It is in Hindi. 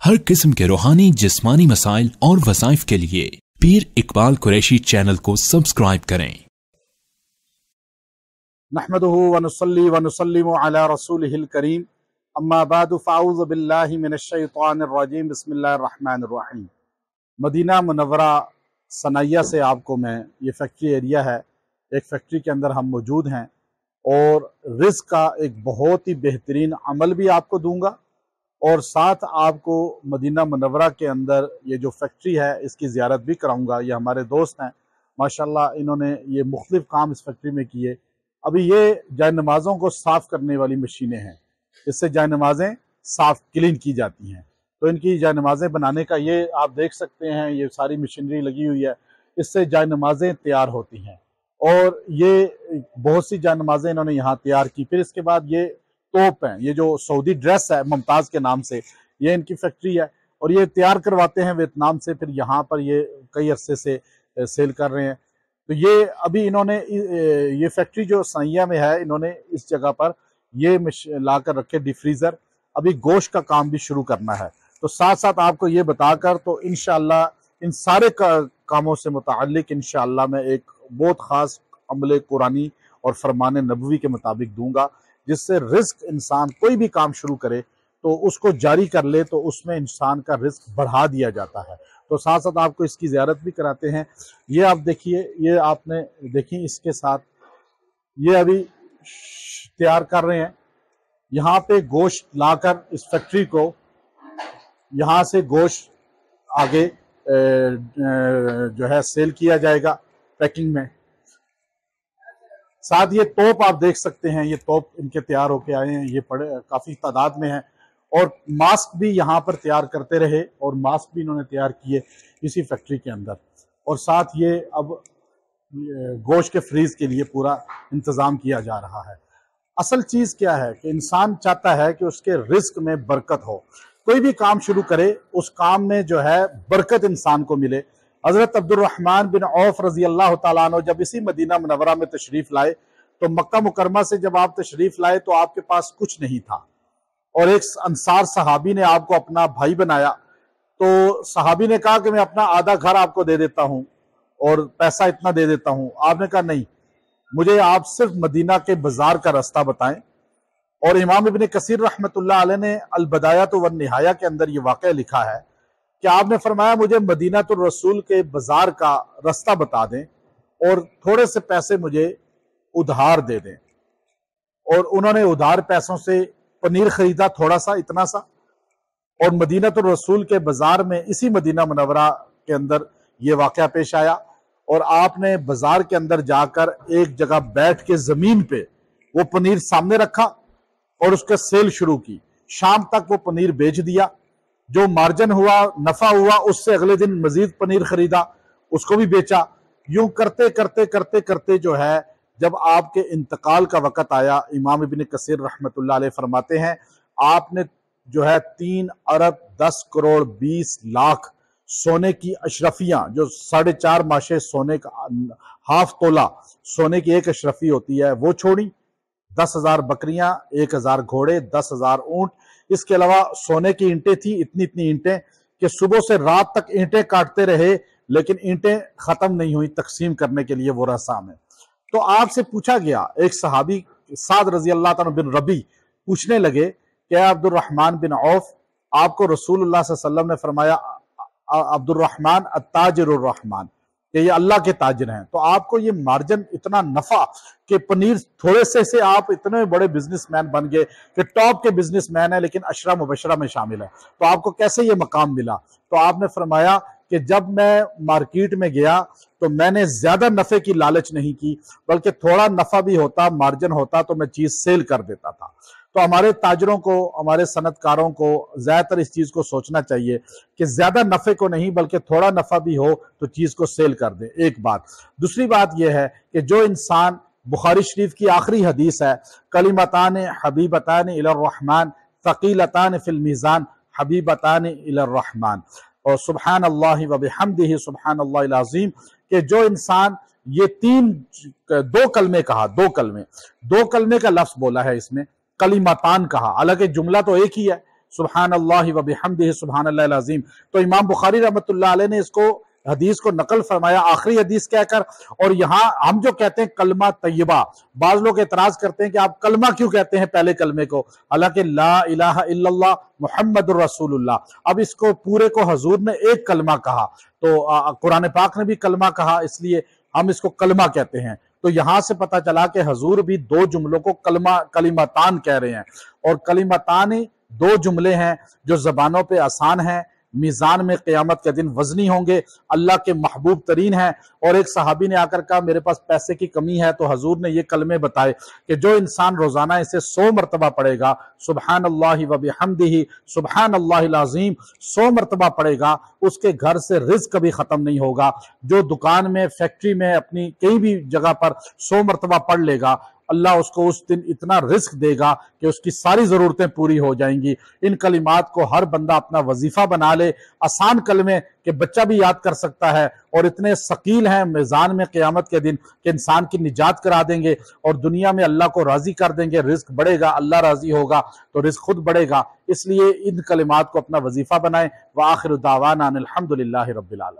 हर किस्म के रूहानी जिस्मानी मसाइल और वज़ाइफ के लिए पीर इकबाल कुरैशी चैनल को सब्सक्राइब करें। नहमदुहु व नुसल्ली व नुसल्लिमु अला रसूलिहिल करीम, अम्मा बादु फ़अऊज़ु बिल्लाहि मिनश शैतानिर रजीम, बिस्मिल्लाहिर रहमानिर रहीम। मदीना मुनव्वरा सनाइया से आपको मैं, ये फैक्ट्री एरिया है, एक फैक्ट्री के अंदर हम मौजूद हैं और रिज़्क़ का एक बहुत ही बेहतरीन अमल भी आपको दूंगा और साथ आपको मदीना मुनव्वरा के अंदर ये जो फैक्ट्री है इसकी ज़ियारत भी कराऊंगा। ये हमारे दोस्त हैं माशाल्लाह, इन्होंने ये मुख्तलिफ काम इस फैक्ट्री में किए। अभी ये जाय नमाज़ों को साफ़ करने वाली मशीनें हैं, इससे जाय नमाज़ें साफ़ क्लीन की जाती हैं। तो इनकी जाय नमाज़ें बनाने का ये आप देख सकते हैं, ये सारी मशीनरी लगी हुई है, इससे जाय नमाज़ें तैयार होती हैं और ये बहुत सी जाय नमाज़ें इन्होंने यहाँ तैयार की। फिर इसके बाद ये तोप हैं, ये जो सऊदी ड्रेस है मुमताज़ के नाम से, ये इनकी फैक्ट्री है और ये तैयार करवाते हैं वियतनाम से, फिर यहाँ पर ये कई अरसे से सेल कर रहे हैं। तो ये अभी इन्होंने ये फैक्ट्री जो सनैया में है, इन्होंने इस जगह पर ये ला कर रखे डिफ्रीज़र, अभी गोश्त का काम भी शुरू करना है। तो साथ साथ आपको ये बताकर तो इंशाअल्लाह इन सारे कामों से मुताल्लिक इंशाअल्लाह मैं एक बहुत ख़ास अमले कुरानी और फरमान नबवी के मुताबिक दूंगा, जिससे रिस्क इंसान कोई भी काम शुरू करे तो उसको जारी कर ले तो उसमें इंसान का रिस्क बढ़ा दिया जाता है। तो साथ साथ आपको इसकी ज़ियारत भी कराते हैं। ये आप देखिए, ये आपने देखी, इसके साथ ये अभी तैयार कर रहे हैं। यहाँ पे गोश्त लाकर इस फैक्ट्री को, यहाँ से गोश्त आगे जो है सेल किया जाएगा पैकिंग में। साथ ये तोप आप देख सकते हैं, ये तोप इनके तैयार होके आए हैं, ये पड़े काफ़ी तादाद में हैं और मास्क भी यहाँ पर तैयार करते रहे और मास्क भी इन्होंने तैयार किए इसी फैक्ट्री के अंदर। और साथ ये अब गोश्त के फ्रीज के लिए पूरा इंतज़ाम किया जा रहा है। असल चीज़ क्या है कि इंसान चाहता है कि उसके रिस्क में बरकत हो, कोई भी काम शुरू करे उस काम में जो है बरकत इंसान को मिले। हज़रत अब्दुर्रहमान बिन औफ रज़ी अल्लाह तआला अन्हु जब इसी मदीना मुनव्वरा में तशरीफ़ लाए तो मक्का मुकरमा से जब आप तशरीफ़ लाए तो आपके पास कुछ नहीं था और एक अंसार सहाबी ने आपको अपना भाई बनाया। तो सहाबी ने कहा कि मैं अपना आधा घर आपको दे देता हूँ और पैसा इतना दे देता हूँ। आपने कहा नहीं, मुझे आप सिर्फ मदीना के बाजार का रास्ता बताएं। और इमाम इब्न कसीर रहमतुल्लाह अलैह ने अल बदायत व निहाया के अंदर ये वाक़या लिखा है कि आपने फरमाया मुझे मदीनातुर रसूल के बाजार का रास्ता बता दें और थोड़े से पैसे मुझे उधार दे दें। और उन्होंने उधार पैसों से पनीर खरीदा, थोड़ा सा, इतना सा, और मदीनातुर रसूल के बाजार में इसी मदीना मुनव्वरा के अंदर ये वाक़या पेश आया और आपने बाजार के अंदर जाकर एक जगह बैठ के जमीन पे वो पनीर सामने रखा और उसका सेल शुरू की। शाम तक वो पनीर बेच दिया, जो मार्जिन हुआ, नफा हुआ, उससे अगले दिन मजीद पनीर खरीदा, उसको भी बेचा। यूं करते करते करते करते जो है जब आपके इंतकाल का वक़्त आया, इमाम इब्न कसीर रहमतुल्लाह अलैह फरमाते हैं आपने जो है 3 अरब 10 करोड़ 20 लाख सोने की अशरफियां, जो 4.5 माशे सोने का, हाफ तोला सोने की एक अशरफी होती है, वो छोड़ी। 10,000 बकरियां, 1,000 घोड़े, 10,000 ऊंट, इसके अलावा सोने की ईंटें थी, इतनी इतनी ईंटें कि सुबह से रात तक ईंटें काटते रहे लेकिन ईंटें खत्म नहीं हुई तकसीम करने के लिए वो रसा में। तो आपसे पूछा गया, एक सहाबी साद रजी अल्लाह तआला बिन रबी पूछने लगे कि अब्दुर्रहमान बिन औफ, आपको रसूलुल्लाह सल्लल्लाहु अलैहि वसल्लम ने फरमाया अब्दुर्रहमान अत्ताजिरुर रहमान, कि ये अल्लाह के ताजिर हैं, तो आपको ये मार्जिन, इतना नफा कि पनीर थोड़े से आप इतने बड़े बिजनेसमैन बन गए कि टॉप के बिजनेसमैन है लेकिन अशरा मुबशरा में शामिल है, तो आपको कैसे ये मकाम मिला? तो आपने फरमाया कि जब मैं मार्केट में गया तो मैंने ज्यादा नफे की लालच नहीं की, बल्कि थोड़ा नफा भी होता, मार्जिन होता तो मैं चीज सेल कर देता था। तो हमारे ताजरों को, हमारे सनतकारों को ज्यादातर इस चीज को सोचना चाहिए कि ज्यादा नफे को नहीं बल्कि थोड़ा नफा भी हो तो चीज को सेल कर दे, एक बात। दूसरी बात यह है कि जो इंसान, बुखारी शरीफ की आखिरी हदीस है, कलिमतान हबीबतान इलर रहमान थकीलतान फिल मीज़ान हबीबतान इलर रहमान और सुब्हान अल्लाह व बिहम्दिही सुब्हान अल्लाहिल अज़ीम, कि जो इंसान ये 2 कलमे कहा, 2 कलमे का लफ्ज बोला है इसमें, कलिमतान कहा, हालांकि जुमला तो एक ही है, सुब्हानल्लाहि व बिहम्दिही सुब्हानल्लाहिल अज़ीम। तो इमाम बुखारी रहमतुल्लाह अलैह ने इसको हदीस को नकल फरमाया आखिरी हदीस कहकर। और यहाँ हम जो कहते हैं कलमा तैयबा, बाज लोग एतराज करते हैं कि आप कलमा क्यों कहते हैं पहले कलमे को, हालांकि ला इलाहा इल्लल्लाह मुहम्मदुर रसूलुल्लाह। अब इसको पूरे को हजूर ने एक कलमा कहा, तो कुरान पाक ने भी कलमा कहा, इसलिए हम इसको कलमा कहते हैं। तो यहां से पता चला कि हजूर भी दो जुमलों को कलिमतान कह रहे हैं। और कलिमतान दो जुमले हैं जो जबानों पे आसान हैं, मीजान में क़यामत के दिन वजनी होंगे, अल्लाह के महबूब तरीन है। और एक सहाबी ने आकर कहा मेरे पास पैसे की कमी है, तो हजूर ने ये कलमे बताए कि जो इंसान रोजाना इसे 100 मरतबा पढ़ेगा, सुब्हानल्लाहि व बिहम्दिही सुब्हानल्लाहिल अज़ीम 100 मरतबा पढ़ेगा, उसके घर से रिज्क कभी खत्म नहीं होगा। जो दुकान में, फैक्ट्री में, अपनी कहीं भी जगह पर 100 मरतबा पढ़ लेगा, अल्लाह उसको उस दिन इतना रिस्क देगा कि उसकी सारी जरूरतें पूरी हो जाएंगी। इन कलिमात को हर बंदा अपना वजीफा बना ले। आसान कलमे कि बच्चा भी याद कर सकता है, और इतने सकील हैं मीज़ान में क़यामत के दिन कि इंसान की निजात करा देंगे और दुनिया में अल्लाह को राजी कर देंगे। रिस्क बढ़ेगा, अल्लाह राजी होगा तो रिस्क खुद बढ़ेगा। इसलिए इन कलिमात को अपना वजीफा बनाएं। व आखिर दावाना अनिल हम्दुलिल्लाहि रब्बिल आलमीन।